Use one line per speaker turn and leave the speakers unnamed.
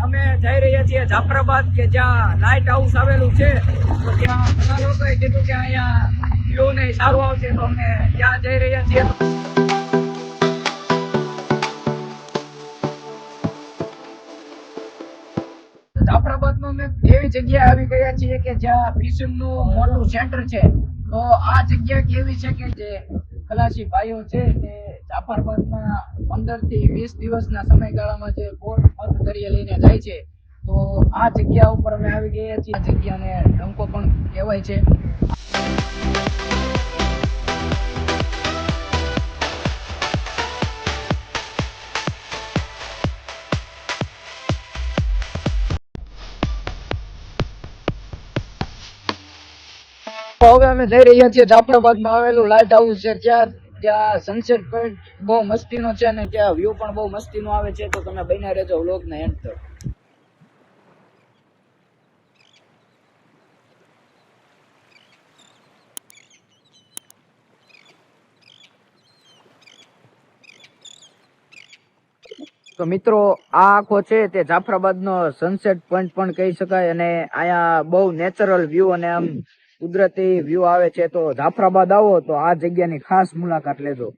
અમે જઈ રહ્યા છીએ જાફરાબાદ કે જ્યાં લાઇટ હાઉસ આવેલું છે. તો ત્યાં ઘણા લોકોએ કીધું કે અહીંયા વ્યૂ ને સારું આવશે, તો અમે ત્યાં જઈ રહ્યા છીએ. જાફરાબાદમાં અમે એવી જગ્યાએ આવી ગયા છીએ કે જ્યાં ફિશિંગ નું મોટું સેન્ટર છે. તો આ જગ્યા કેવી છે કે જે ખલાસી ભાઈઓ છે તે જાફરાબાદમાં 15 થી 20 દિવસના સમયગાળામાં જે બોટ મધ દરિયે લઈને જાય છે. તો આ જગ્યા ઉપર અમે આવી ગયા છીએ. આ જગ્યાને ડંકો પણ કહેવાય છે. હવે અમે જઈ રહ્યા છીએ જાફરાબાદમાં આવેલું લાઇટ હાઉસ છે ત્યાં સનસેટ પોઈન્ટ બહુ મસ્તીનો છે અને ત્યાં વ્યૂ પણ બહુ મસ્તીનો આવે છે. તો તમે બન્યા રહેજો વ્લોગના એન્ડ તક. તો મિત્રો આ આખો છે તે જાફરાબાદનો સનસેટ પોઈન્ટ પણ કહી શકાય અને અહીંયા બહુ નેચરલ વ્યૂ અને આમ કુદરતી વ્યૂ આવે છે. તો જાફરાબાદ આવો તો આ જગ્યાની ખાસ મુલાકાત લેજો.